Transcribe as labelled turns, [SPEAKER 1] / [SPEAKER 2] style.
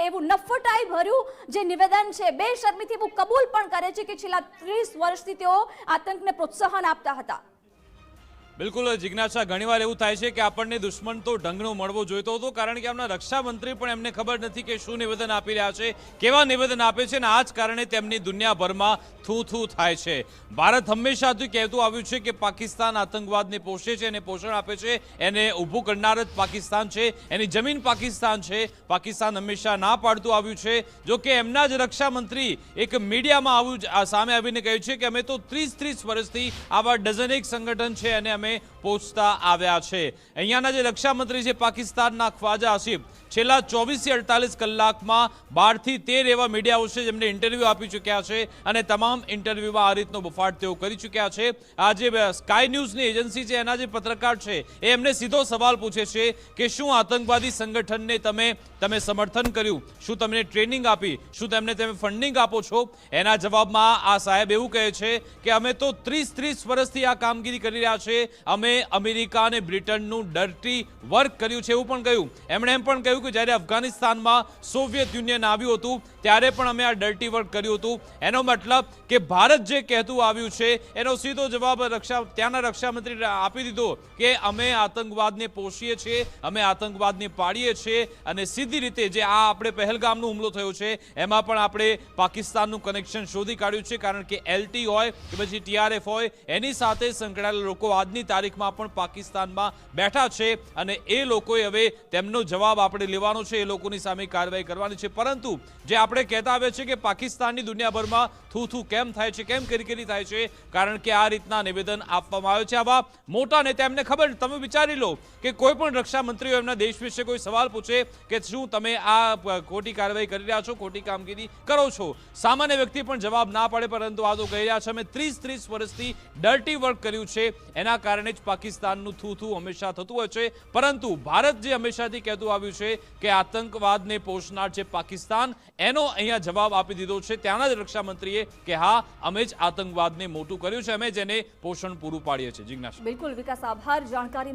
[SPEAKER 1] એવું નફટાઈ ભર્યું જે નિવેદન છે બેશરમીથી वो કબૂલ પણ કરે છે કે છેલ્લા 30 વર્ષથી તેઓ આતંકને પ્રોત્સાહન આપતા હતા।
[SPEAKER 2] બિલકુલ જિજ્ઞાસા, ઘણીવાર એવું થાય છે કે આપણને દુશ્મન તો ઢંગનો મળવો જોઈતો હતો, કારણ કે આપણા રક્ષામંત્રી પણ એમને ખબર નથી કે શું નિવેદન આપી રહ્યા છે, કેવા નિવેદન આપે છે, અને આ જ કારણે તેમની દુનિયાભરમાં થૂ થૂ થાય છે। ભારત હંમેશાથી કહેતું આવ્યું છે કે પાકિસ્તાન આતંકવાદને પોષે છે અને પોષણ આપે છે, એને ઊભું કરનાર જ પાકિસ્તાન છે, એની જમીન પાકિસ્તાન છે। પાકિસ્તાન હંમેશા ના પાડતું આવ્યું છે। જો કે એમના જ રક્ષામંત્રી એક મીડિયામાં સામે આવીને કહ્યું છે કે અમે તો 30 વર્ષથી આવા ડઝનેક સંગઠન છે અને અમે પહોંચતા આવ્યા છે। અહીંયાના જે રક્ષામંત્રી છે પાકિસ્તાનના ખ્વાજા આસિફ, છેલ્લા 24 થી 48 કલાકમાં 12 થી 13 એવા મીડિયાઓ છે જેમને ઇન્ટરવ્યૂ આપી ચૂક્યા છે અને તમામ ઇન્ટરવ્યૂમાં આ રીતનો બફાટ તેઓ કરી ચૂક્યા છે। આ જે સ્કાય ન્યૂઝની એજન્સી છે એના જે પત્રકાર છે એ એમને સીધો સવાલ પૂછે છે કે શું આતંકવાદી સંગઠનને તમે સમર્થન કર્યું, શું તમને ટ્રેનિંગ આપી, શું તમે ફંડિંગ આપો છો? એના જવાબમાં આ સાહેબ એવું કહે છે કે અમે તો 30 વર્ષથી આ કામગીરી કરી રહ્યા છે, અમે અમેરિકા અને બ્રિટનનું ડર્ટી વર્ક કર્યું છે એવું પણ કહ્યું। એમણે એમ પણ કહ્યું કે જ્યારે અફઘાનિસ્તાનમાં સોવિયત યુનિયન આવ્યું હતું ત્યારે પણ અમે આ ડર્ટી વર્ક કર્યું હતું। એનો મતલબ કે ભારત જે કહેતું આવ્યું છે એનો સીધો જવાબ ત્યાંના રક્ષામંત્રી આપી દીધો કે અમે આતંકવાદને પોષીએ છીએ, અમે આતંકવાદને પાડીએ છીએ, અને સીધી રીતે જે આ આપણે પહેલગામનો હુમલો થયો છે એમાં પણ આપણે પાકિસ્તાનનું કનેક્શન શોધી કાઢ્યું છે, કારણ કે LT હોય કે પછી TRF હોય એની સાથે સંકળાયેલા લોકો આજની તારીખમાં પણ પાકિસ્તાનમાં બેઠા છે અને એ લોકોએ હવે તેમનો જવાબ આપણે લેવાનો છે, એ લોકોની સામે કાર્યવાહી કરવાની છે। પરંતુ જે આપણે કહેતા આવે છે કે પાકિસ્તાનની દુનિયાભરમાં થૂ થૂ કેમ થાય છે, કેમ કરી થાય છે, કારણ કે આ રીતના નિવેદન આપવામાં આવે છે આવા મોટા નેતા। એમને ખબર, તમે વિચારી લો કે કોઈ પણ રક્ષામંત્રીઓ એમના દેશ વિશે કોઈ સવાલ પૂછે કે શું તમે આ ખોટી કાર્યવાહી કરી રહ્યા છો, ખોટી કામગીરી કરો છો, સામાન્ય વ્યક્તિ પણ જવાબ ના પાડે, પરંતુ આ તો કહી રહ્યા છે અમે 30 વર્ષથી ડર્ટી વર્ક કર્યું છે, એના કારણે જ પાકિસ્તાનનું થૂ થૂ હંમેશા થતું હોય છે। પરંતુ ભારત જે હંમેશાથી કહેતું આવ્યું છે કે આતંકવાદને પોષનાર છે પાકિસ્તાન, એનો અહીંયા જવાબ આપી દીધો છે ત્યાંના જ રક્ષામંત્રીએ કે હા, અમે જ આતંકવાદને મોટું કર્યું છે, અમે જેને પોષણ પૂરું પાડીએ છીએ। જિજ્ઞાસા,
[SPEAKER 1] બિલકુલ વિકાસ, આભાર જાણકારી